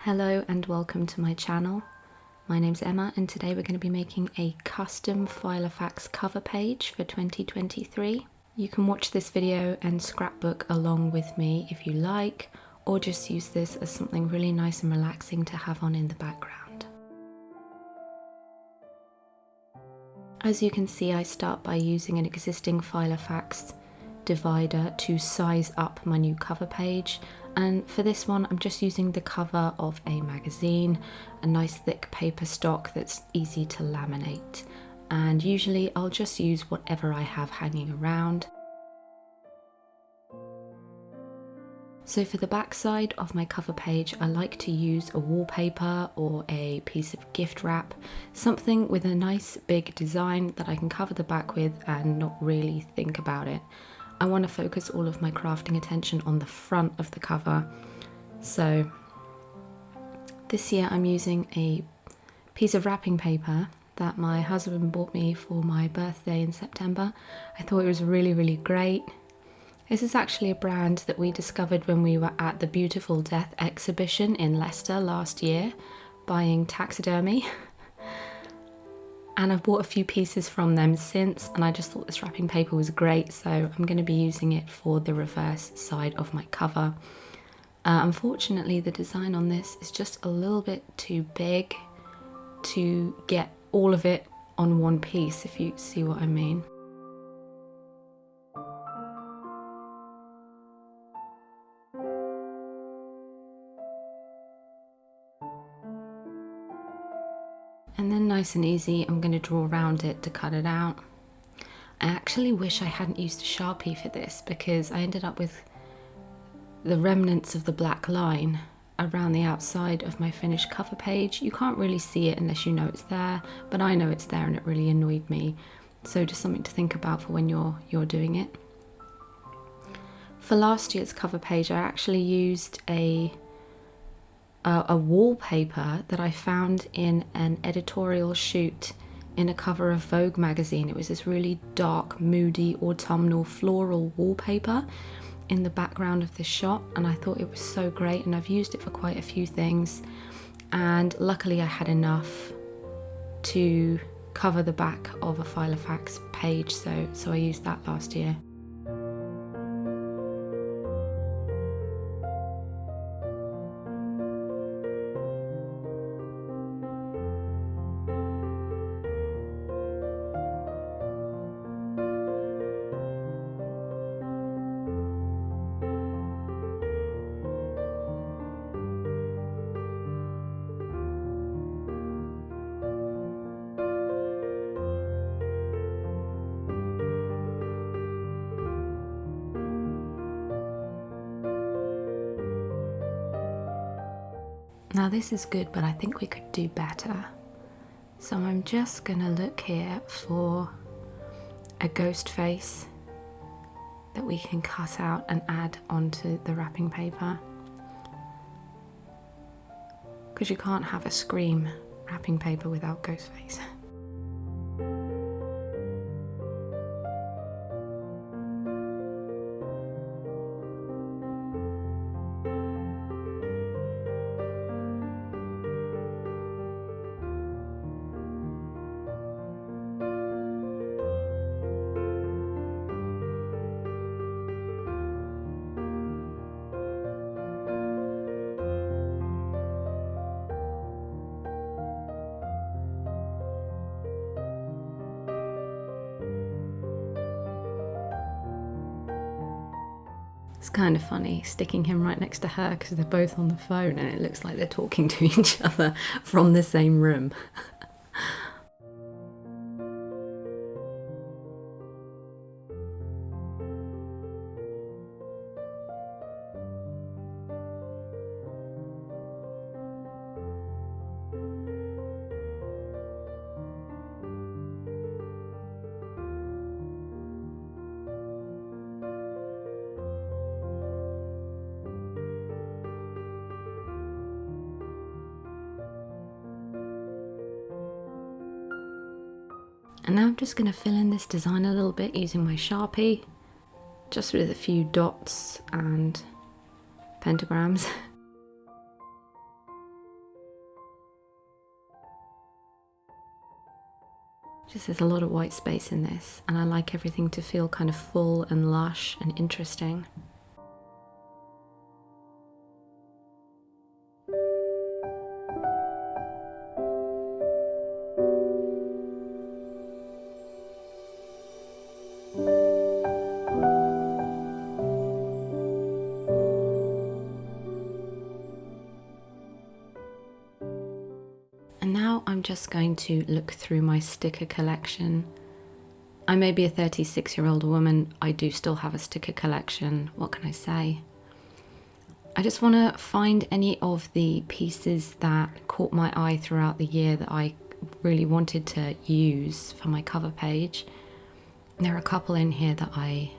Hello and welcome to my channel. My name's Emma and today we're going to be making a custom Filofax cover page for 2023. You can watch this video and scrapbook along with me if you like, or just use this as something really nice and relaxing to have on in the background. As you can see, I start by using an existing Filofax divider to size up my new cover page, and for this one I'm just using the cover of a magazine, a nice thick paper stock that's easy to laminate, and usually I'll just use whatever I have hanging around. So for the back side of my cover page, I like to use a wallpaper or a piece of gift wrap, something with a nice big design that I can cover the back with and not really think about it. I want to focus all of my crafting attention on the front of the cover. So this year I'm using a piece of wrapping paper that my husband bought me for my birthday in September. I thought it was really great. This is actually a brand that we discovered when we were at the Beautiful Death exhibition in Leicester last year, buying taxidermy. And I've bought a few pieces from them since, and I just thought this wrapping paper was great, so I'm going to be using it for the reverse side of my cover. Unfortunately, the design on this is just a little bit too big to get all of it on one piece, if you see what I mean. And then nice and easy, I'm going to draw around it to cut it out. I actually wish I hadn't used a Sharpie for this, because I ended up with the remnants of the black line around the outside of my finished cover page. You can't really see it unless you know it's there, but I know it's there and it really annoyed me. So just something to think about for when you're doing it. For last year's cover page, I actually used a wallpaper that I found in an editorial shoot in a cover of Vogue magazine. It was this really dark, moody, autumnal, floral wallpaper in the background of this shot, and I thought it was so great, and I've used it for quite a few things, and luckily I had enough to cover the back of a Filofax page, so I used that last year. Now this is good, but I think we could do better. So I'm just gonna look here for a ghost face that we can cut out and add onto the wrapping paper. Because you can't have a Scream wrapping paper without ghost face. It's kind of funny sticking him right next to her because they're both on the phone and it looks like they're talking to each other from the same room. And now I'm just going to fill in this design a little bit using my Sharpie, just with a few dots and pentagrams. Just there's a lot of white space in this, and I like everything to feel kind of full and lush and interesting. And now I'm just going to look through my sticker collection. I may be a 36-year-old woman, I do still have a sticker collection, what can I say? I just want to find any of the pieces that caught my eye throughout the year that I really wanted to use for my cover page. And there are a couple in here that I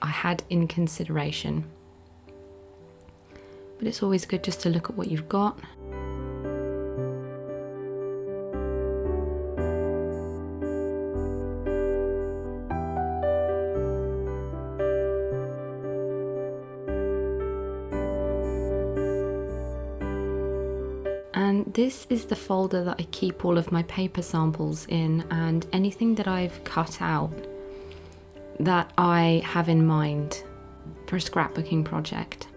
had in consideration. But it's always good just to look at what you've got. And this is the folder that I keep all of my paper samples in, and anything that I've cut out that I have in mind for a scrapbooking project.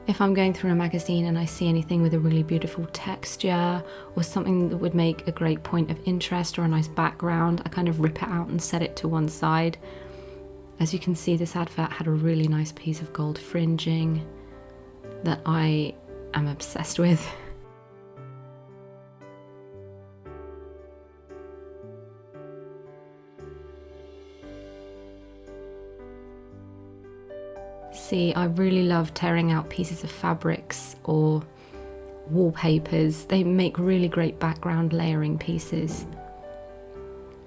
If I'm going through a magazine and I see anything with a really beautiful texture or something that would make a great point of interest or a nice background, I kind of rip it out and set it to one side. As you can see, this advert had a really nice piece of gold fringing that I am obsessed with. See, I really love tearing out pieces of fabrics or wallpapers. They make really great background layering pieces.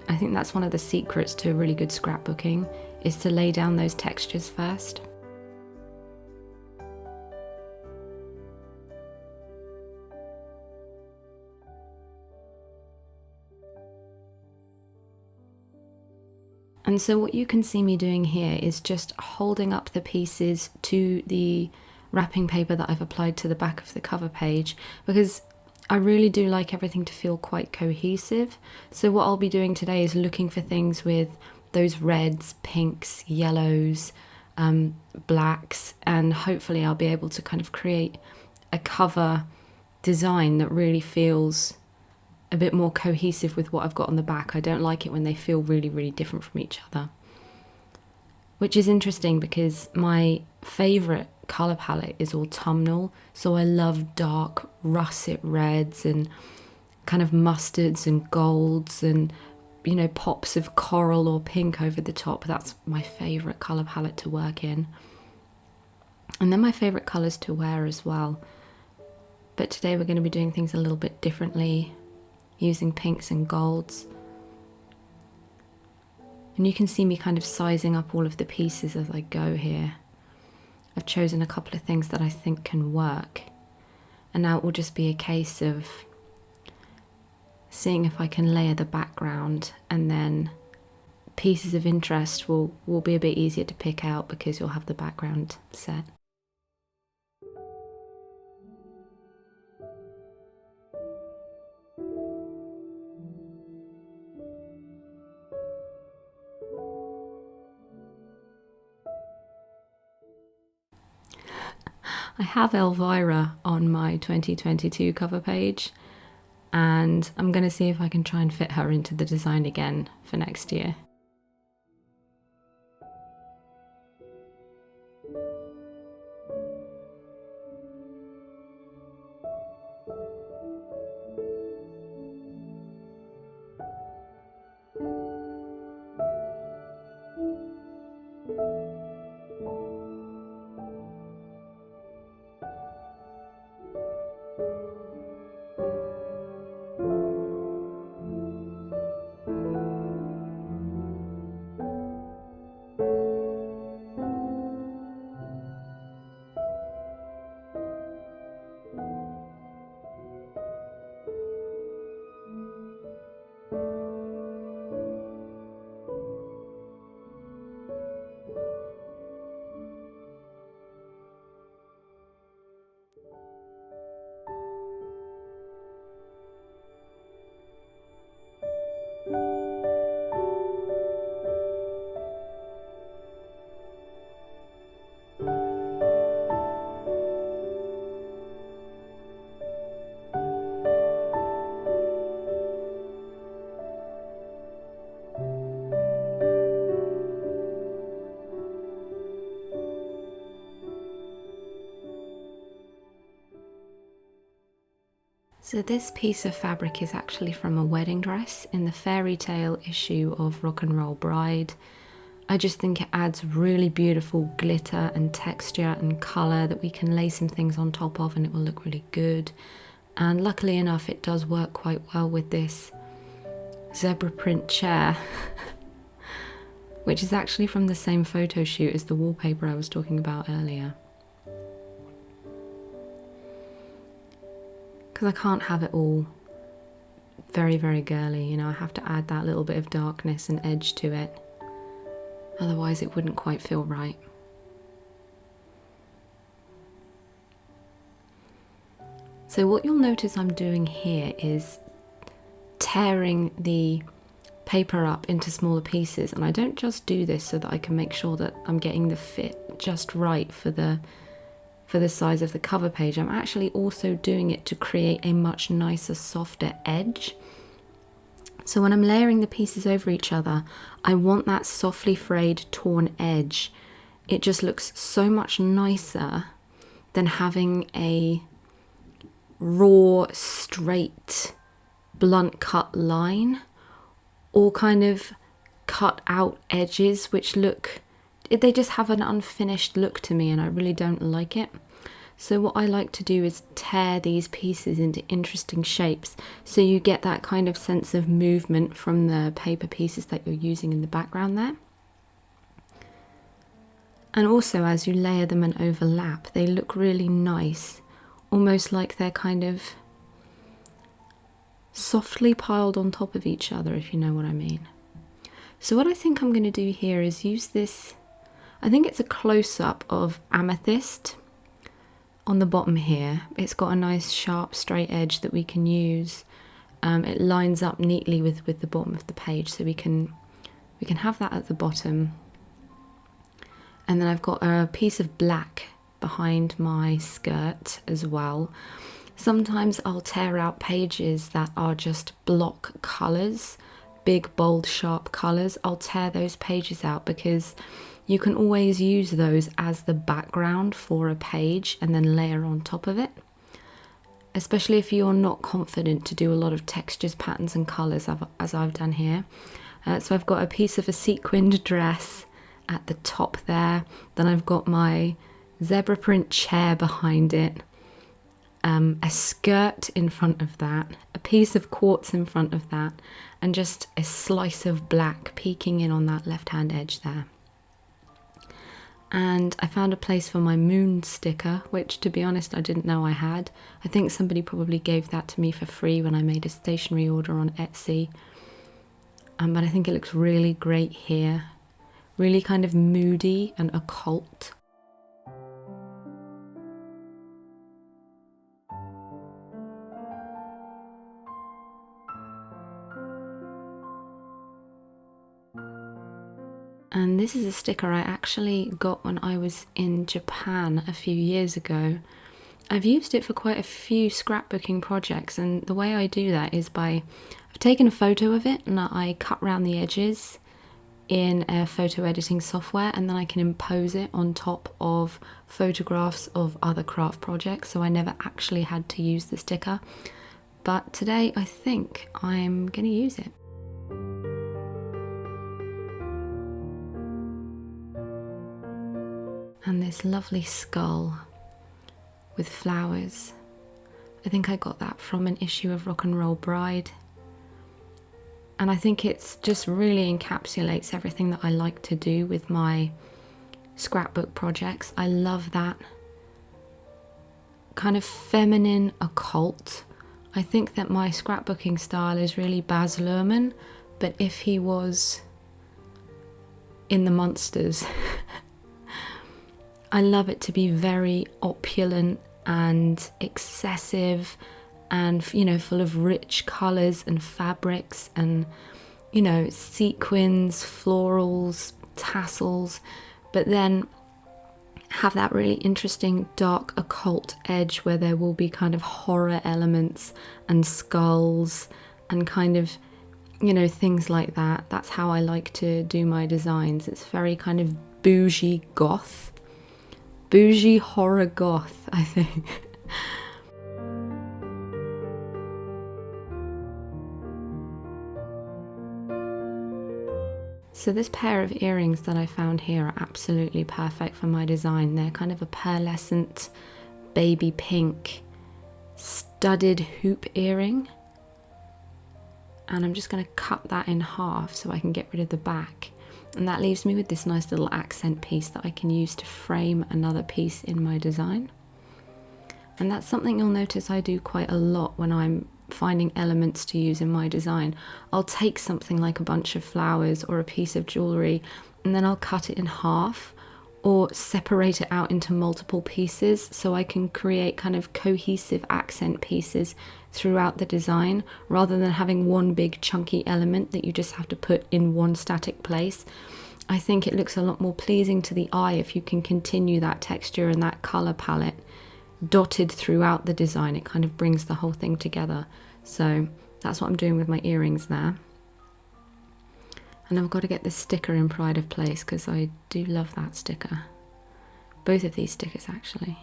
I think that's one of the secrets to really good scrapbooking, is to lay down those textures first. And so what you can see me doing here is just holding up the pieces to the wrapping paper that I've applied to the back of the cover page, because I really do like everything to feel quite cohesive. So what I'll be doing today is looking for things with those reds, pinks, yellows, blacks, and hopefully I'll be able to kind of create a cover design that really feels a bit more cohesive with what I've got on the back. I don't like it when they feel really, really different from each other. Which is interesting because my favourite colour palette is autumnal, so I love dark russet reds and kind of mustards and golds and, you know, pops of coral or pink over the top. That's my favourite colour palette to work in. And then my favourite colours to wear as well. But today we're going to be doing things a little bit differently, using pinks and golds. And you can see me kind of sizing up all of the pieces as I go here. I've chosen a couple of things that I think can work. And now it will just be a case of seeing if I can layer the background, and then pieces of interest will be a bit easier to pick out because you'll have the background set. I have Elvira on my 2022 cover page, and I'm going to see if I can try and fit her into the design again for next year. So this piece of fabric is actually from a wedding dress in the fairy tale issue of Rock and Roll Bride. I just think it adds really beautiful glitter and texture and colour that we can lay some things on top of and it will look really good. And luckily enough it does work quite well with this zebra print chair, which is actually from the same photo shoot as the wallpaper I was talking about earlier. Because I can't have it all very, very girly, you know, I have to add that little bit of darkness and edge to it. Otherwise it wouldn't quite feel right. So what you'll notice I'm doing here is tearing the paper up into smaller pieces, and I don't just do this so that I can make sure that I'm getting the fit just right for the size of the cover page. I'm actually also doing it to create a much nicer, softer edge. So when I'm layering the pieces over each other, I want that softly frayed, torn edge. It just looks so much nicer than having a raw, straight, blunt cut line, or kind of cut out edges which look, they just have an unfinished look to me and I really don't like it. So what I like to do is tear these pieces into interesting shapes so you get that kind of sense of movement from the paper pieces that you're using in the background there. And also as you layer them and overlap, they look really nice, almost like they're kind of softly piled on top of each other, if you know what I mean. So what I think I'm going to do here is use this, I think it's a close-up of amethyst on the bottom here. It's got a nice sharp straight edge that we can use. It lines up neatly with the bottom of the page, so we can have that at the bottom. And then I've got a piece of black behind my skirt as well. Sometimes I'll tear out pages that are just block colours, big, bold, sharp colours. I'll tear those pages out because you can always use those as the background for a page and then layer on top of it. Especially if you're not confident to do a lot of textures, patterns and colours as I've done here. So I've got a piece of a sequined dress at the top there. Then I've got my zebra print chair behind it. A skirt in front of that, a piece of quartz in front of that, and just a slice of black peeking in on that left-hand edge there. And I found a place for my moon sticker, which to be honest I didn't know I had. I think somebody probably gave that to me for free when I made a stationery order on Etsy. But I think it looks really great here. Really kind of moody and occult. And this is a sticker I actually got when I was in Japan a few years ago. I've used it for quite a few scrapbooking projects, and the way I do that is I've taken a photo of it and I cut around the edges in a photo editing software, and then I can impose it on top of photographs of other craft projects, so I never actually had to use the sticker. But today I think I'm going to use it. And this lovely skull with flowers. I think I got that from an issue of Rock and Roll Bride. And I think it's just really encapsulates everything that I like to do with my scrapbook projects. I love that kind of feminine occult. I think that my scrapbooking style is really Baz Luhrmann, but if he was in the Munsters. I love it to be very opulent and excessive and, you know, full of rich colours and fabrics and, you know, sequins, florals, tassels, but then have that really interesting dark occult edge where there will be kind of horror elements and skulls and kind of, you know, things like that. That's how I like to do my designs. It's very kind of bougie goth. Bougie horror goth, I think. So this pair of earrings that I found here are absolutely perfect for my design. They're kind of a pearlescent baby pink studded hoop earring. And I'm just going to cut that in half so I can get rid of the back. And that leaves me with this nice little accent piece that I can use to frame another piece in my design. And that's something you'll notice I do quite a lot when I'm finding elements to use in my design. I'll take something like a bunch of flowers or a piece of jewellery, and then I'll cut it in half or separate it out into multiple pieces so I can create kind of cohesive accent pieces throughout the design, rather than having one big chunky element that you just have to put in one static place. I think it looks a lot more pleasing to the eye if you can continue that texture and that colour palette dotted throughout the design. It kind of brings the whole thing together. So that's what I'm doing with my earrings there. And I've got to get this sticker in pride of place because I do love that sticker. Both of these stickers actually.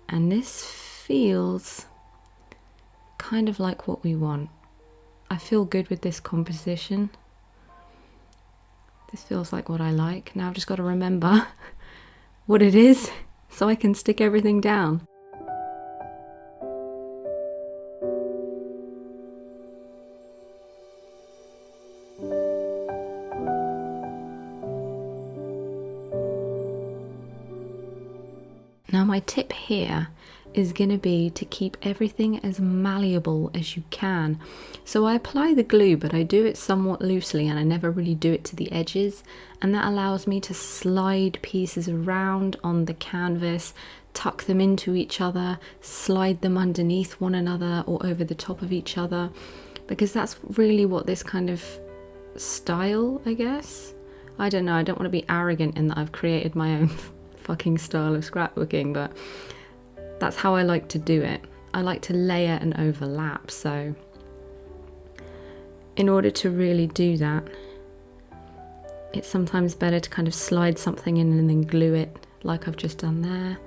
And this feels kind of like what we want. I feel good with this composition. This feels like what I like. Now I've just got to remember what it is so I can stick everything down. Now my tip here is going to be to keep everything as malleable as you can. So I apply the glue, but I do it somewhat loosely and I never really do it to the edges, and that allows me to slide pieces around on the canvas, tuck them into each other, slide them underneath one another or over the top of each other, because that's really what this kind of style, I guess. I don't know, I don't want to be arrogant in that I've created my own fucking style of scrapbooking, but that's how I like to do it. I like to layer and overlap, so in order to really do that, it's sometimes better to kind of slide something in and then glue it like I've just done there.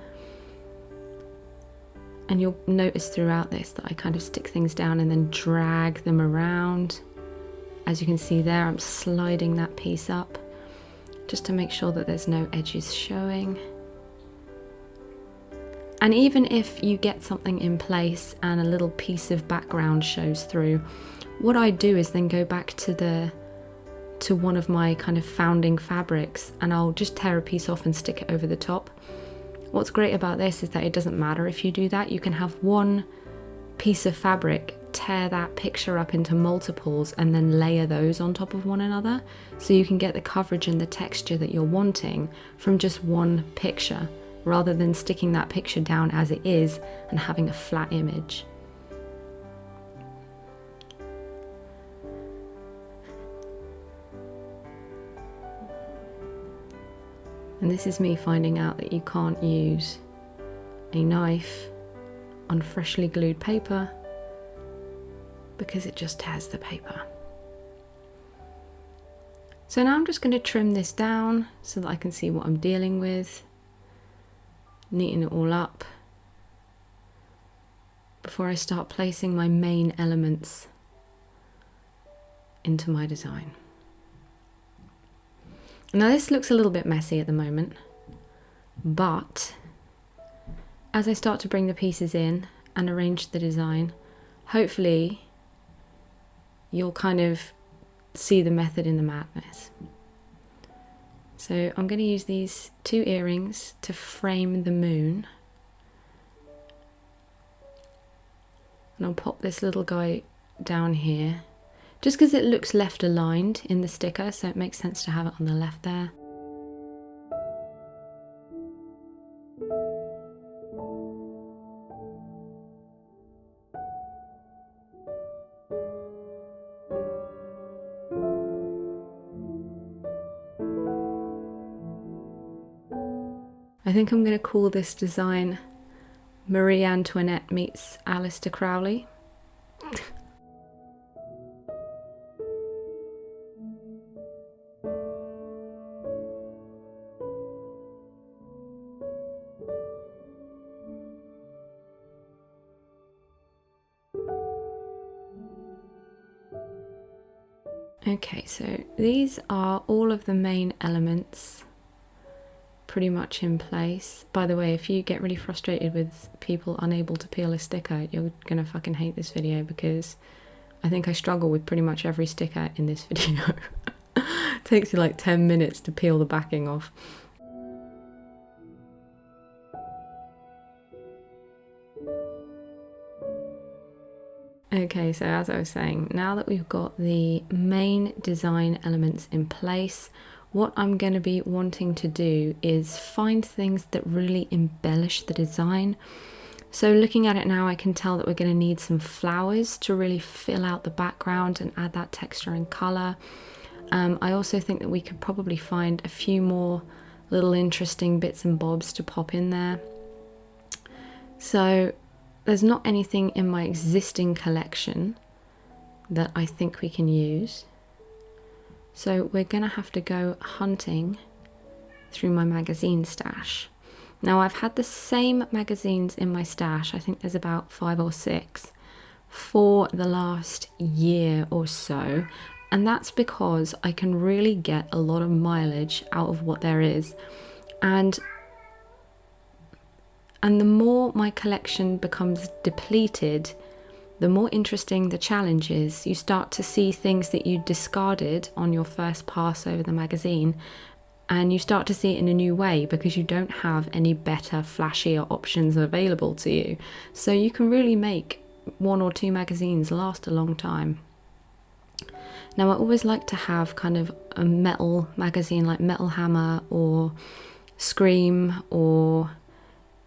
And you'll notice throughout this that I kind of stick things down and then drag them around. As you can see there, I'm sliding that piece up just to make sure that there's no edges showing. And even if you get something in place and a little piece of background shows through, what I do is then go back to one of my kind of founding fabrics and I'll just tear a piece off and stick it over the top. What's great about this is that it doesn't matter if you do that. You can have one piece of fabric, tear that picture up into multiples and then layer those on top of one another, so you can get the coverage and the texture that you're wanting from just one picture, rather than sticking that picture down as it is and having a flat image. And this is me finding out that you can't use a knife on freshly glued paper because it just tears the paper. So now I'm just going to trim this down so that I can see what I'm dealing with, neaten it all up before I start placing my main elements into my design. Now this looks a little bit messy at the moment, but as I start to bring the pieces in and arrange the design, hopefully you'll kind of see the method in the madness. So I'm going to use these two earrings to frame the moon. And I'll pop this little guy down here, just because it looks left aligned in the sticker, so it makes sense to have it on the left there. I think I'm going to call this design Marie Antoinette meets Aleister Crowley. Okay, so these are all of the main elements pretty much in place. By the way, if you get really frustrated with people unable to peel a sticker, you're gonna fucking hate this video, because I think I struggle with pretty much every sticker in this video. It takes you like 10 minutes to peel the backing off. Okay, so as I was saying, now that we've got the main design elements in place, what I'm going to be wanting to do is find things that really embellish the design. So looking at it now, I can tell that we're going to need some flowers to really fill out the background and add that texture and colour. I also think that we could probably find a few more little interesting bits and bobs to pop in there. So there's not anything in my existing collection that I think we can use. So we're gonna have to go hunting through my magazine stash. Now I've had the same magazines in my stash, I think there's about 5 or 6, for the last year or so. And that's because I can really get a lot of mileage out of what there is. And the more my collection becomes depleted, the more interesting the challenge is. You start to see things that you discarded on your first pass over the magazine, and you start to see it in a new way because you don't have any better, flashier options available to you. So you can really make 1 or 2 magazines last a long time. Now I always like to have kind of a metal magazine like Metal Hammer or Scream or,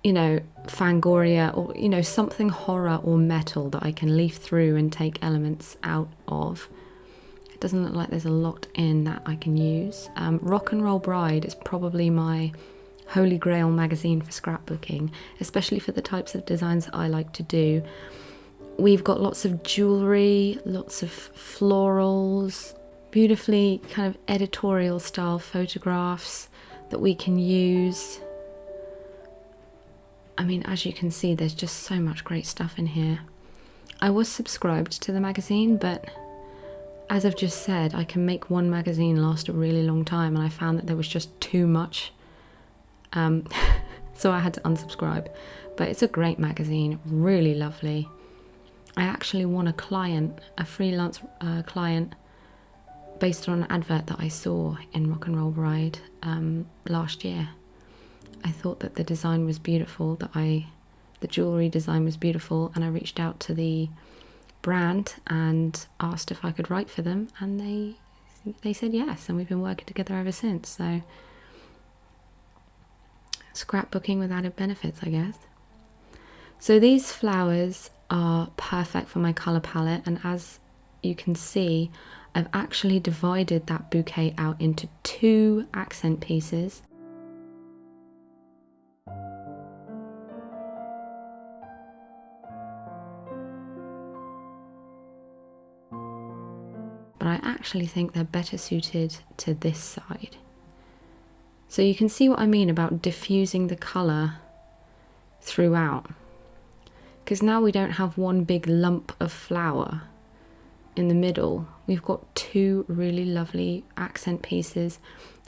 you know, Fangoria, or, you know, something horror or metal that I can leaf through and take elements out of. It doesn't look like there's a lot in that I can use. Rock and Roll Bride is probably my holy grail magazine for scrapbooking, especially for the types of designs that I like to do. We've got lots of jewellery, lots of florals, beautifully kind of editorial style photographs that we can use. I mean, as you can see, there's just so much great stuff in here. I was subscribed to the magazine, but as I've just said, I can make 1 magazine last a really long time, and I found that there was just too much. So I had to unsubscribe. But it's a great magazine, really lovely. I actually won a client, a freelance client, based on an advert that I saw in Rock and Roll Bride last year. I thought that the design was beautiful, the jewellery design was beautiful, and I reached out to the brand and asked if I could write for them, and they said yes, and we've been working together ever since. So scrapbooking with added benefits, I guess. So these flowers are perfect for my colour palette, and as you can see, I've actually divided that bouquet out into 2 accent pieces. But I actually think they're better suited to this side. So you can see what I mean about diffusing the colour throughout. Because now we don't have 1 big lump of flower in the middle. We've got 2 really lovely accent pieces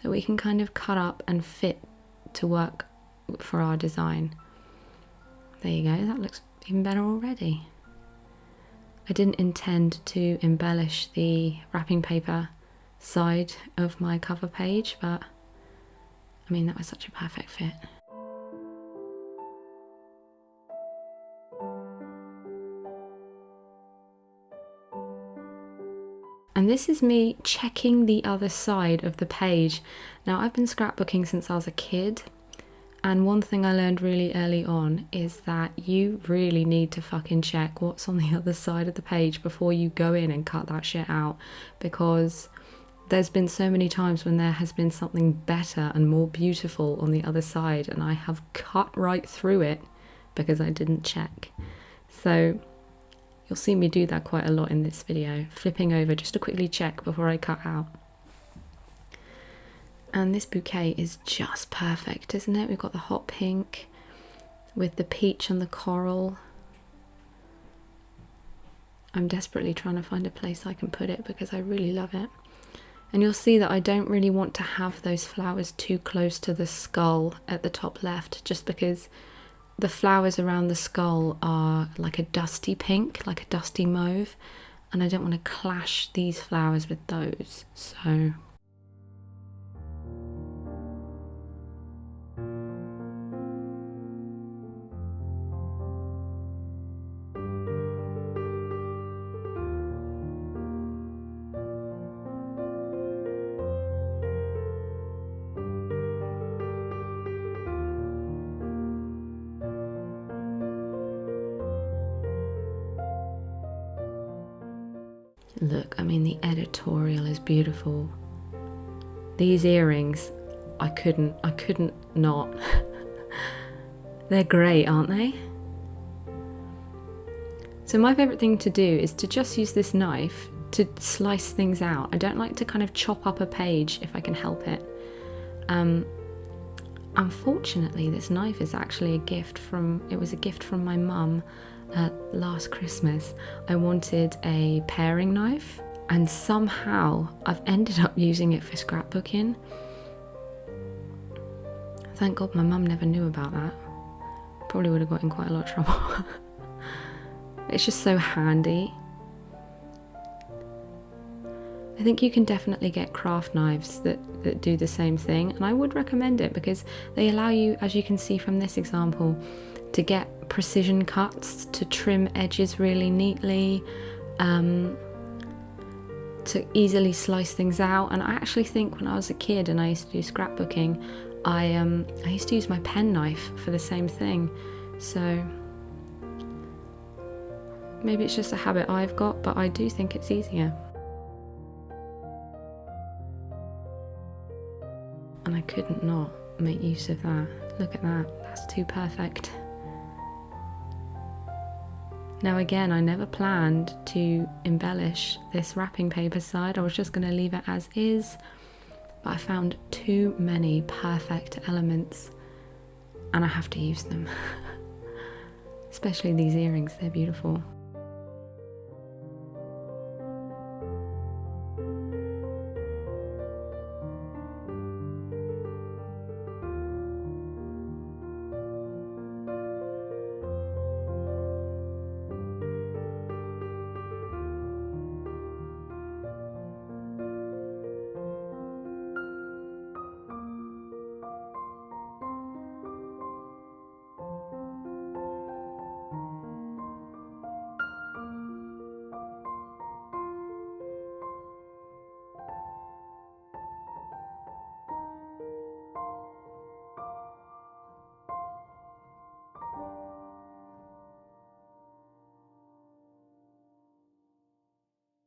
that we can kind of cut up and fit to work for our design. There you go, that looks even better already. I didn't intend to embellish the wrapping paper side of my cover page, but I mean, that was such a perfect fit. And this is me checking the other side of the page. Now, I've been scrapbooking since I was a kid, and one thing I learned really early on is that you really need to fucking check what's on the other side of the page before you go in and cut that shit out, because there's been so many times when there has been something better and more beautiful on the other side, and I have cut right through it because I didn't check. So you'll see me do that quite a lot in this video, flipping over just to quickly check before I cut out. And this bouquet is just perfect, isn't it? We've got the hot pink with the peach and the coral. I'm desperately trying to find a place I can put it because I really love it. And you'll see that I don't really want to have those flowers too close to the skull at the top left, just because the flowers around the skull are like a dusty pink, like a dusty mauve, and I don't want to clash these flowers with those. So look, I mean, the editorial is beautiful. These earrings, I couldn't not. They're great, aren't they? So my favourite thing to do is to just use this knife to slice things out. I don't like to kind of chop up a page if I can help it. Unfortunately, this knife is actually a gift from my mum last Christmas. I wanted a paring knife, and somehow I've ended up using it for scrapbooking. Thank God my mum never knew about that. Probably would have got in quite a lot of trouble. It's just so handy. I think you can definitely get craft knives that do the same thing, and I would recommend it because they allow you, as you can see from this example, to get precision cuts, to trim edges really neatly, to easily slice things out. And I actually think when I was a kid and I used to do scrapbooking, I used to use my pen knife for the same thing. So maybe it's just a habit I've got, but I do think it's easier. And I couldn't not make use of that. Look at that, that's too perfect. Now again, I never planned to embellish this wrapping paper side. I was just going to leave it as is, but I found too many perfect elements and I have to use them. Especially these earrings, they're beautiful.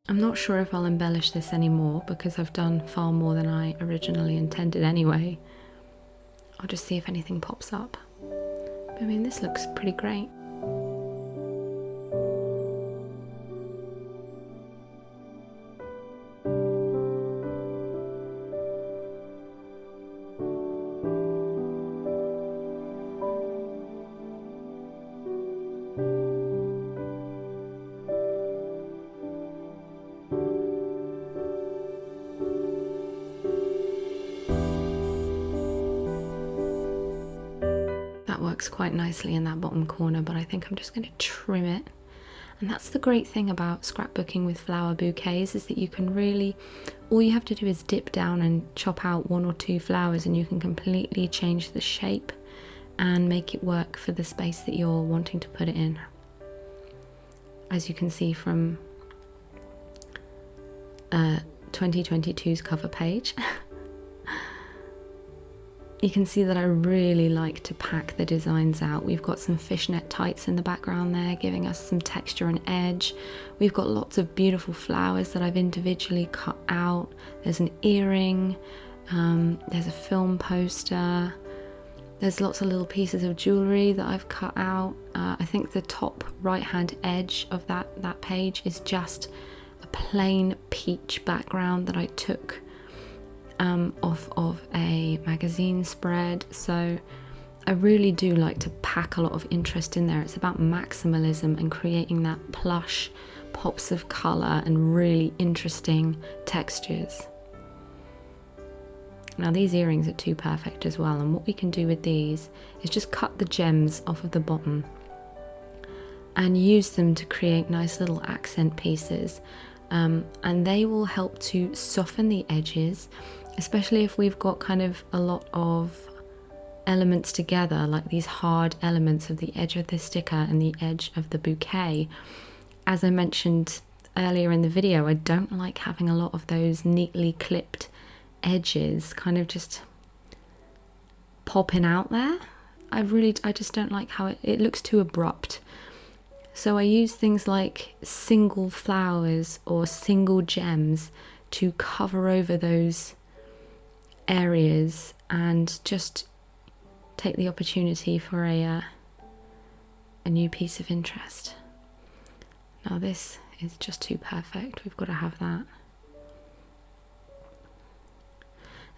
I'm not sure if I'll embellish this anymore because I've done far more than I originally intended anyway. I'll just see if anything pops up. But I mean, this looks pretty great. That works quite nicely in that bottom corner, but I think I'm just going to trim it. And that's the great thing about scrapbooking with flower bouquets, is that you can really, all you have to do is dip down and chop out 1 or 2 flowers and you can completely change the shape and make it work for the space that you're wanting to put it in. As you can see from 2022's cover page. You can see that I really like to pack the designs out. We've got some fishnet tights in the background there, giving us some texture and edge. We've got lots of beautiful flowers that I've individually cut out. There's an earring, there's a film poster, there's lots of little pieces of jewellery that I've cut out. I think the top right hand edge of that page is just a plain peach background that I took off of a magazine spread. So I really do like to pack a lot of interest in there. It's about maximalism and creating that plush pops of colour and really interesting textures. Now these earrings are too perfect as well, and what we can do with these is just cut the gems off of the bottom and use them to create nice little accent pieces, and they will help to soften the edges, especially if we've got kind of a lot of elements together, like these hard elements of the edge of the sticker and the edge of the bouquet. As I mentioned earlier in the video, I don't like having a lot of those neatly clipped edges kind of just popping out there. I just don't like how it looks too abrupt. So I use things like single flowers or single gems to cover over those areas and just take the opportunity for a new piece of interest. Now this is just too perfect. We've got to have that.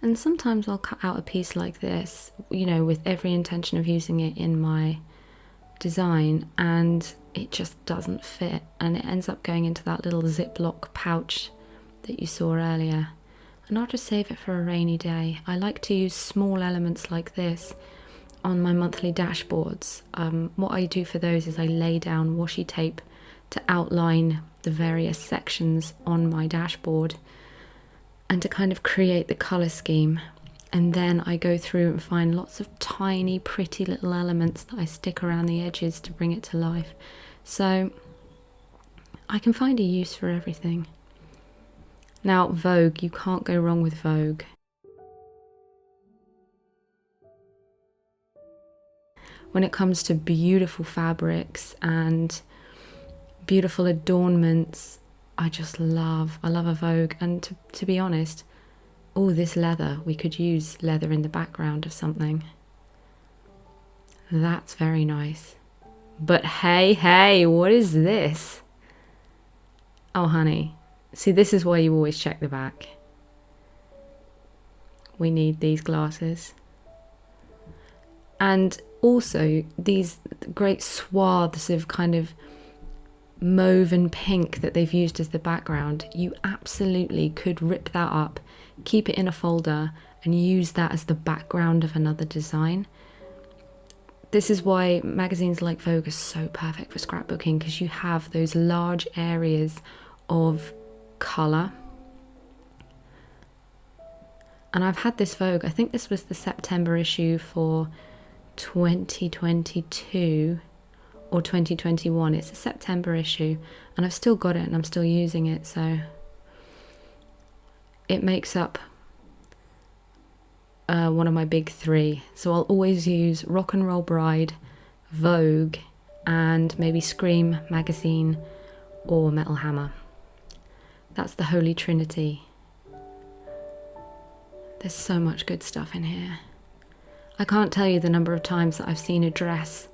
And sometimes I'll cut out a piece like this, you know, with every intention of using it in my design, and it just doesn't fit, and it ends up going into that little Ziploc pouch that you saw earlier. And I'll just save it for a rainy day. I like to use small elements like this on my monthly dashboards. What I do for those is I lay down washi tape to outline the various sections on my dashboard and to kind of create the colour scheme. And then I go through and find lots of tiny, pretty little elements that I stick around the edges to bring it to life. So I can find a use for everything. Now, Vogue, you can't go wrong with Vogue. When it comes to beautiful fabrics and beautiful adornments, I love a Vogue. And to be honest, oh, this leather, we could use leather in the background of something. That's very nice. But hey, what is this? Oh, honey. See, this is why you always check the back. We need these glasses. And also these great swaths of kind of mauve and pink that they've used as the background. You absolutely could rip that up, keep it in a folder, and use that as the background of another design. This is why magazines like Vogue are so perfect for scrapbooking, because you have those large areas of colour. And I've had this Vogue, I think this was the September issue for 2022 or 2021. It's a September issue, and I've still got it and I'm still using it, so it makes up one of my big three. So I'll always use Rock and Roll Bride, Vogue, and maybe Scream magazine or Metal Hammer. That's the Holy Trinity. There's so much good stuff in here. I can't tell you the number of times that I've seen a dress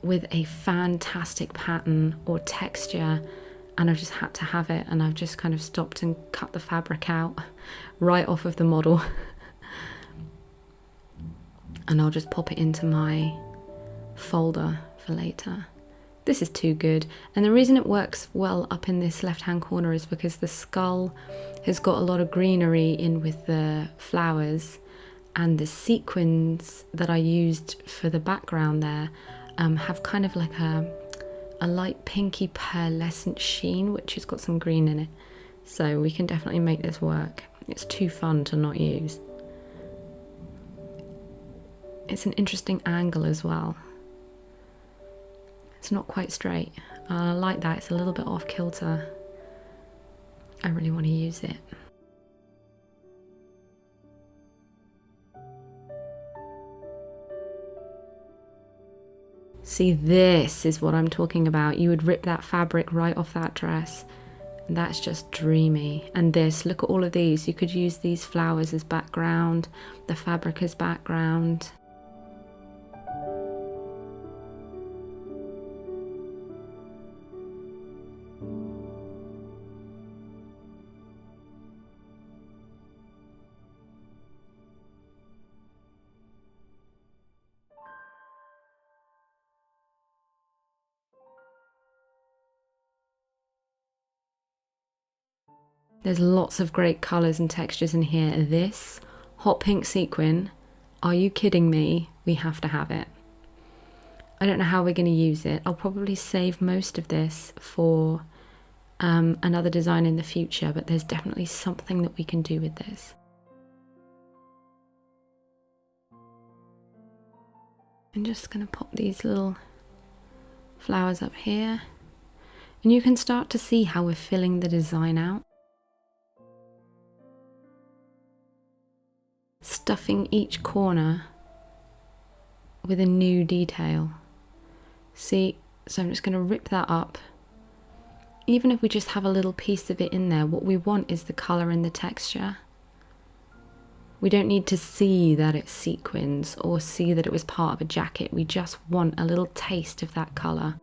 with a fantastic pattern or texture, and I've just had to have it, and I've just kind of stopped and cut the fabric out right off of the model and I'll just pop it into my folder for later. This is too good, and the reason it works well up in this left hand corner is because the skull has got a lot of greenery in with the flowers, and the sequins that I used for the background there have kind of like a light pinky pearlescent sheen, which has got some green in it. So we can definitely make this work. It's too fun to not use. It's an interesting angle as well. It's not quite straight. I like that. It's a little bit off kilter. I really want to use it. See, this is what I'm talking about. You would rip that fabric right off that dress. That's just dreamy. And this, look at all of these. You could use these flowers as background, the fabric as background. There's lots of great colours and textures in here. This hot pink sequin, are you kidding me? We have to have it. I don't know how we're going to use it. I'll probably save most of this for another design in the future, but there's definitely something that we can do with this. I'm just going to pop these little flowers up here, and you can start to see how we're filling the design out. Stuffing each corner with a new detail. See, so I'm just going to rip that up. Even if we just have a little piece of it in there, what we want is the colour and the texture. We don't need to see that it's sequins or see that it was part of a jacket. We just want a little taste of that colour.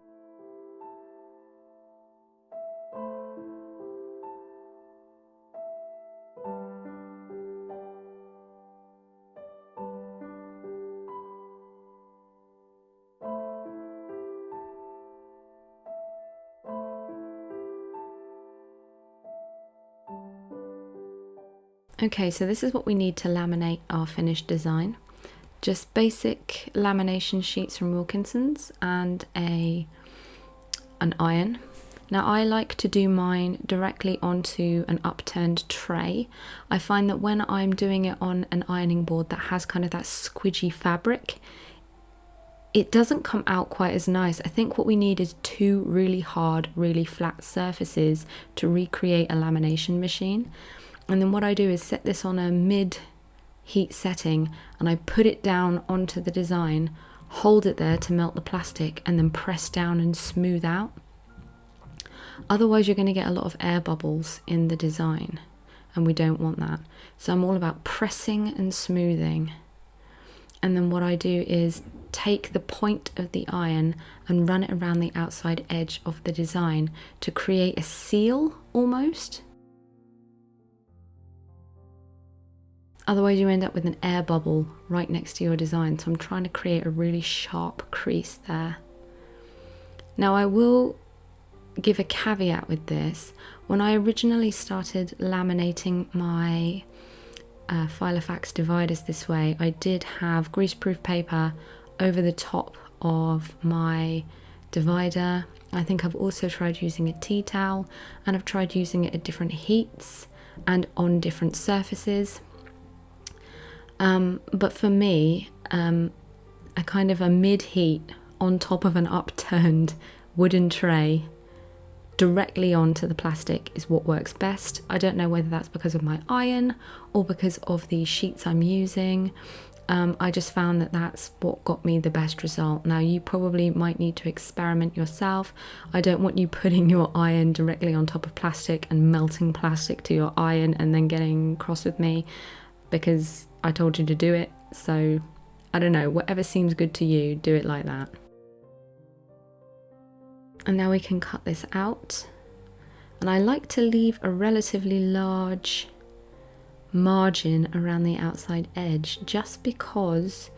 Okay, so this is what we need to laminate our finished design. Just basic lamination sheets from Wilkinson's and an iron. Now I like to do mine directly onto an upturned tray. I find that when I'm doing it on an ironing board that has kind of that squidgy fabric, it doesn't come out quite as nice. I think what we need is two really hard, really flat surfaces to recreate a lamination machine. And then what I do is set this on a mid heat setting and I put it down onto the design, hold it there to melt the plastic, and then press down and smooth out. Otherwise you're going to get a lot of air bubbles in the design, and we don't want that. So I'm all about pressing and smoothing. And then what I do is take the point of the iron and run it around the outside edge of the design to create a seal almost. Otherwise you end up with an air bubble right next to your design, so I'm trying to create a really sharp crease there. Now I will give a caveat with this. When I originally started laminating my Filofax dividers this way, I did have greaseproof paper over the top of my divider. I think I've also tried using a tea towel, and I've tried using it at different heats and on different surfaces. But for me, a kind of a mid-heat on top of an upturned wooden tray directly onto the plastic is what works best. I don't know whether that's because of my iron or because of the sheets I'm using. I just found that that's what got me the best result. Now you probably might need to experiment yourself. I don't want you putting your iron directly on top of plastic and melting plastic to your iron and then getting cross with me because I told you to do it. So I don't know, whatever seems good to you, do it like that. And now we can cut this out. And I like to leave a relatively large margin around the outside edge, just because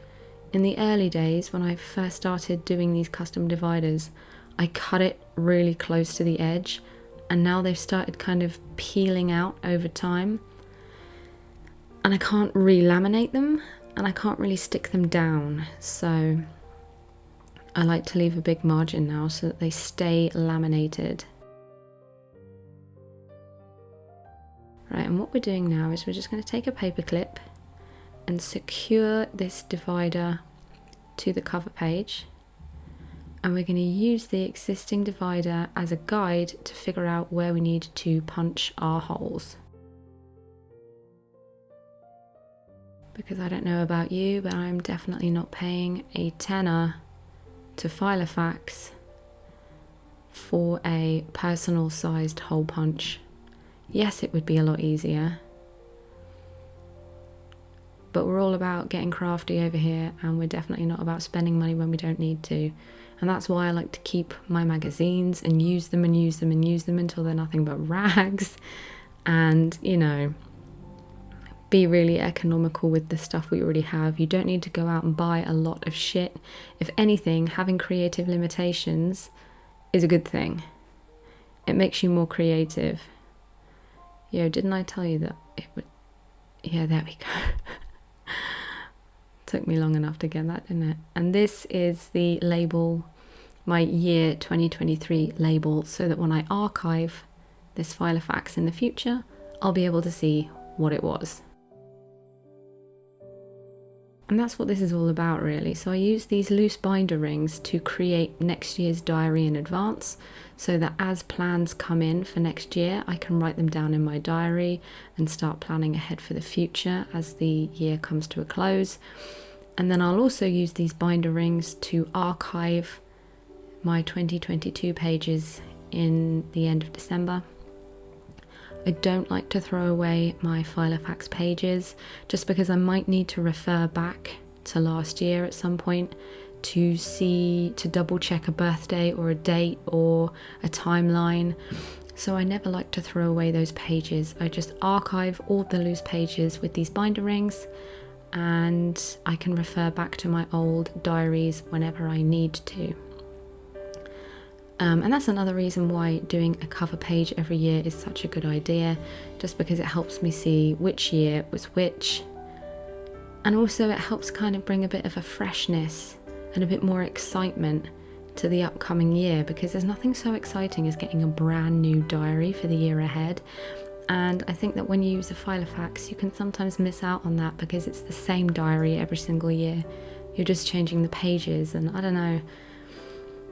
in the early days when I first started doing these custom dividers, I cut it really close to the edge, and now they've started kind of peeling out over time. And I can't re-laminate them, and I can't really stick them down, so I like to leave a big margin now so that they stay laminated. Right, and what we're doing now is we're just going to take a paper clip and secure this divider to the cover page, and we're going to use the existing divider as a guide to figure out where we need to punch our holes. Because I don't know about you, but I'm definitely not paying a tenner to Filofax for a personal sized hole punch. Yes, it would be a lot easier, but we're all about getting crafty over here, and we're definitely not about spending money when we don't need to. And that's why I like to keep my magazines and use them and use them and use them until they're nothing but rags, and you know, be really economical with the stuff we already have. You don't need to go out and buy a lot of shit. If anything, having creative limitations is a good thing. It makes you more creative. Yo, didn't I tell you that it would... Yeah, there we go. Took me long enough to get that, didn't it? And this is the label, my year 2023 label, so that when I archive this Filofax in the future, I'll be able to see what it was. And that's what this is all about, really. So I use these loose binder rings to create next year's diary in advance, so that as plans come in for next year, I can write them down in my diary and start planning ahead for the future as the year comes to a close. And then I'll also use these binder rings to archive my 2022 pages in the end of December. I don't like to throw away my Filofax pages, just because I might need to refer back to last year at some point to double check a birthday or a date or a timeline. So I never like to throw away those pages. I just archive all the loose pages with these binder rings, and I can refer back to my old diaries whenever I need to. And that's another reason why doing a cover page every year is such a good idea, just because it helps me see which year was which, and also it helps kind of bring a bit of a freshness and a bit more excitement to the upcoming year, because there's nothing so exciting as getting a brand new diary for the year ahead. And I think that when you use a Filofax, you can sometimes miss out on that because it's the same diary every single year. You're just changing the pages, and I don't know,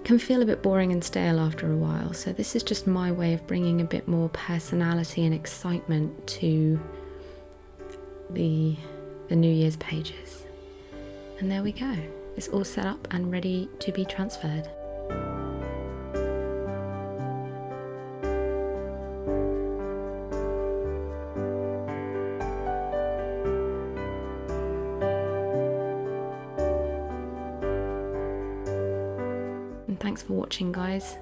can feel a bit boring and stale after a while. So this is just my way of bringing a bit more personality and excitement to the New Year's pages. And there we go. It's all set up and ready to be transferred. And thanks for watching, guys.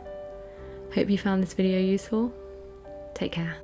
Hope you found this video useful. Take care.